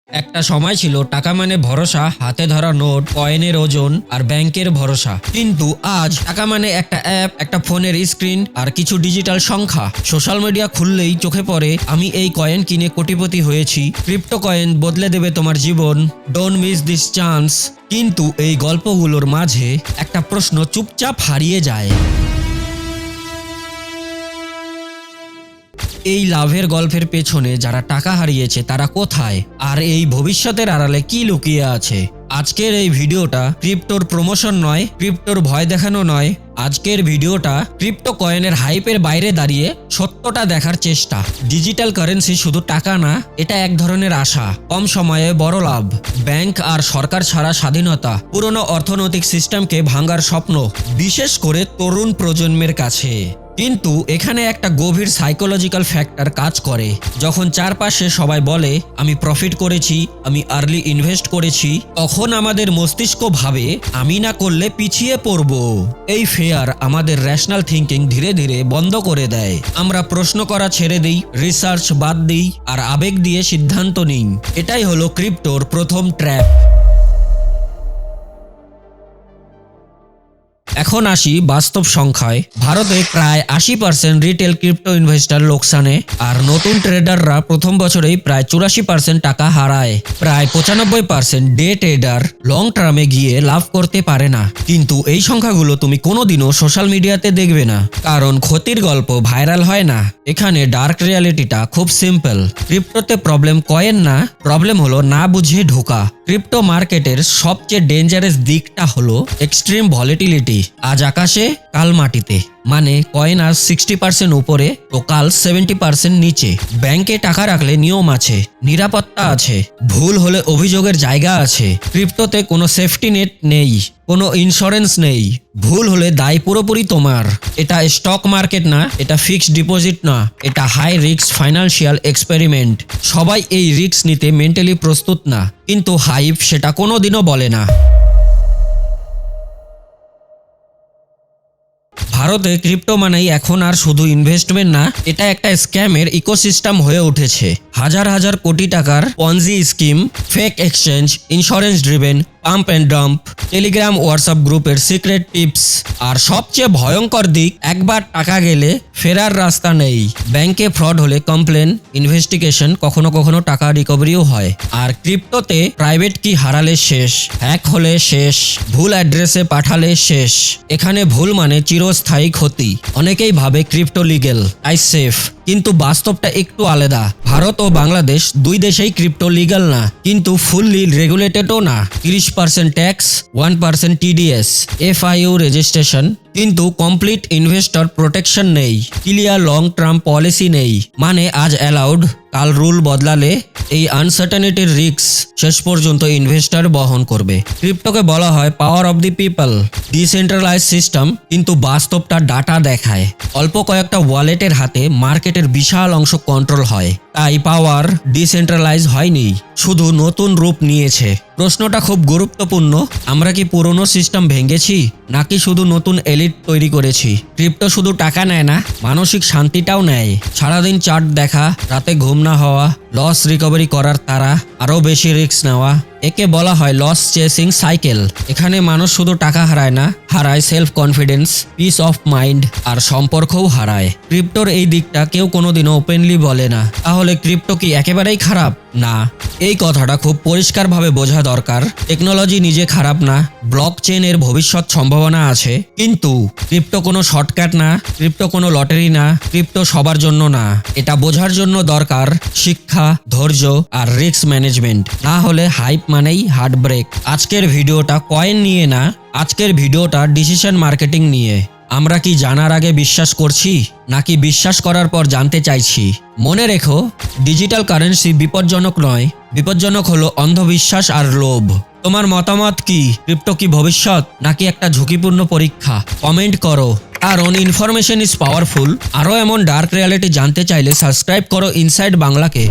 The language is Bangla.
একটা সময় ছিল টাকা মানে ভরসা, হাতে ধরা নোট, কয়েনের ওজন আর ব্যাংকের ভরসা। কিন্তু আজ টাকা মানে একটা অ্যাপ, একটা ফোনের স্ক্রিন আর কিছু ডিজিটাল সংখ্যা। সোশ্যাল মিডিয়া খুললেই চোখে পড়ে আমি এই কয়েন কিনে কোটিপতি হয়েছি, ক্রিপ্টো কয়েন বদলে দেবে তোমার জীবন, ডোন্ট মিস দিস চান্স। কিন্তু এই গল্পগুলোর মাঝে একটা প্রশ্ন চুপচাপ হারিয়ে যায়। এই লাভের গল্পের পেছনে যারা টাকা হারিয়েছে তারা কোথায়, আর এই ভবিষ্যতের আড়ালে কি লুকিয়ে আছে? আজকের এই ভিডিওটা ক্রিপ্টোর প্রমোশন নয়, ক্রিপ্টোর ভয় দেখানো নয়। আজকের ভিডিওটা ক্রিপ্টো কয়েনের হাইপের বাইরে দাঁড়িয়ে সত্যটা দেখার চেষ্টা। ডিজিটাল কারেন্সি শুধু টাকা না, এটা এক ধরনের আশা, কম সময়ে বড় লাভ, ব্যাংক আর সরকার ছাড়া স্বাধীনতা, পুরনো অর্থনৈতিক সিস্টেমকে ভাঙার স্বপ্ন, বিশেষ করে তরুণ প্রজন্মের কাছে। কিন্তু এখানে একটা গভীর সাইকোলজিক্যাল ফ্যাক্টর কাজ করে। যখন চারপাশে সবাই বলে আমি প্রফিট করেছি, আমি আর্লি ইনভেস্ট করেছি, তখন আমাদের মস্তিষ্ক ভাবে আমি না করলে পিছিয়ে পড়ব। এই ফেয়ার আমাদের ন্যাশনাল থিঙ্কিং ধীরে ধীরে বন্ধ করে দেয়। আমরা প্রশ্ন করা ছেড়ে দিই, রিসার্চ বাদ দিই আর আবেগ দিয়ে সিদ্ধান্ত নিই। এটাই হলো ক্রিপ্টোর প্রথম ট্র্যাপ। এখন আসি বাস্তব সংখ্যায়। ভারতে প্রায় 80% রিটেল ক্রিপ্টো ইনভেস্টর লোকসানে, আর নতুন ট্রেডাররা প্রথম বছরেই প্রায় 84% টাকা হারায়। প্রায় 95% ডে ট্রেডার লং টার্মে গিয়ে লাভ করতে পারে না। কিন্তু এই সংখ্যাগুলো তুমি কোনোদিনও সোশ্যাল মিডিয়াতে দেখবে না, কারণ ক্ষতির গল্প ভাইরাল হয় না। এখানে ডার্ক রিয়ালিটিটা খুব সিম্পল। ক্রিপ্টোতে প্রবলেম কয়েন না, প্রবলেম হলো না বুঝে ঢোকা। ক্রিপ্টো মার্কেটের সবচেয়ে ডেঞ্জারাস দিকটা হলো এক্সট্রিম ভলিটিলিটি। আজ আকাশে কাল মাটিতে, মানে কয়েন আজ 60% উপরে তো কাল 70% নিচে। ব্যাংকে টাকা রাখলে নিয়ম আছে, নিরাপত্তা আছে, ভুল হলে অভিযোগের জায়গা আছে। ক্রিপ্টোতে কোনো সেফটি নেট নেই, কোনো ইন্স্যুরেন্স নেই, ভুল হলে দায় পুরোপুরি তোমার। এটা স্টক মার্কেট না, এটা ফিক্সড ডিপোজিট না, এটা হাই রিস্ক ফাইন্যান্সিয়াল এক্সপেরিমেন্ট। সবাই এই রিস্ক নিতে মেন্টালি প্রস্তুত না, কিন্তু হাইপ সেটা কোনোদিনও বলে না। ভারতে ক্রিপ্টো মানেই এখন আর শুধু ইনভেস্টমেন্ট না, এটা একটা স্ক্যামের ইকোসিস্টেম হয়ে উঠেছে। হাজার হাজার কোটি টাকার Ponzi scheme, fake exchange, insurance driven pump and dump, Telegram WhatsApp গ্রুপের সিক্রেট টিপস, আর সবচেয়ে ভয়ঙ্কর দিক, একবার টাকা গেলে ফেরার রাস্তা নেই। ব্যাংকে ফ্রড হলে কমপ্লেন, ইনভেস্টিগেশন, কখনো কখনো টাকা রিকভারিও হয়। আর ক্রিপ্টোতে প্রাইভেট কি হারালে শেষ, হ্যাক হলে শেষ, ভুল অ্যাড্রেসে পাঠালে শেষ। এখানে ভুল মানে চিরস্থায়ী ক্ষতি। অনেকেই ভাবে ক্রিপ্টো লিগেল তাই সেফ, কিন্তু বাস্তবটা একটু আলাদা। ভারত ও বাংলাদেশ দুই দেশেই ক্রিপ্টো লিগ্যাল না, কিন্তু ফুললি রেগুলেটেডও না। 30% ট্যাক্স, 1% টিডিএস, এফআইইউ রেজিস্ট্রেশন, কিন্তু কমপ্লিট ইনভেস্টর প্রোটেকশন নেই, ক্লিয়ার লং টার্ম পলিসি নেই। মানে আজ অ্যালাউড, কাল রুল বদলালে এই আনসার্টেনিটির রিস্ক শেষ পর্যন্ত ইনভেস্টর বহন করবে। ক্রিপ্টোকে বলা হয় power of the people, decentralise system, কিন্তু বাস্তবটা ডাটা দেখায়। অল্প কয়েকটা ওয়ালেটের হাতে মার্কেটের বিশাল অংশ কন্ট্রোল হয়। তাই পাওয়ার ডিসেন্ট্রালাইজ হয়নি, শুধু নতুন রূপ নিয়েছে। প্রশ্নটা খুব গুরুত্বপূর্ণ, আমরা কি পুরনো সিস্টেম ভেঙেছি, নাকি শুধু নতুন এলিট তৈরি করেছি? ক্রিপ্টো শুধু টাকা নেয় না, মানসিক শান্তিটাও নেয়। সারাদিন চার্ট দেখা, রাতে ঘুম না হওয়া, লস রিকভারি করার তারা, আরও বেশি রিস্ক নেওয়া, একে বলা হয় লস চেসিং সাইকেল। এখানে মানুষ শুধু টাকা হারায় না, হারায় self confidence, peace of mind, আর সম্পর্কও হারায়। ক্রিপ্টোর এই দিকটা কেউ কোনোদিনও ওপেনলি বলে না। তাহলে ক্রিপ্টো কি একেবারেই খারাপ? না, এই কথাটা খুব পরিষ্কারভাবে বোঝা দরকার। টেকনোলজি নিজে খারাপ না, ব্লক চেইনের ভবিষ্যৎ সম্ভাবনা আছে, কিন্তু ক্রিপ্টো কোনো শর্টকাট না, ক্রিপ্টো কোনো লটারি না, ক্রিপ্টো সবার জন্য না। এটা বোঝার জন্য দরকার শিক্ষা, ধৈর্য আর রিস্ক ম্যানেজমেন্ট। না হলে হাইপ মানেই হার্ট ব্রেক। আজকের ভিডিওটা কয়েন নিয়ে না, আজকের ভিডিওটা ডিসিশন মার্কেটিং নিয়ে। আমরা কি জানার আগে বিশ্বাস করছি, নাকি বিশ্বাস করার পর জানতে চাইছি? মনে রেখো, ডিজিটাল কারেন্সি বিপজ্জনক নয়, বিপজ্জনক হলো অন্ধবিশ্বাস আর লোভ। তোমার মতামত কি? ক্রিপ্টো কি ভবিষ্যৎ, নাকি একটা ঝুঁকিপূর্ণ পরীক্ষা? কমেন্ট করো। কারণ ইনফরমেশন ইজ পাওয়ারফুল। আরও এমন ডার্ক রিয়ালিটি জানতে চাইলে সাবস্ক্রাইব করো ইনসাইড বাংলাকে।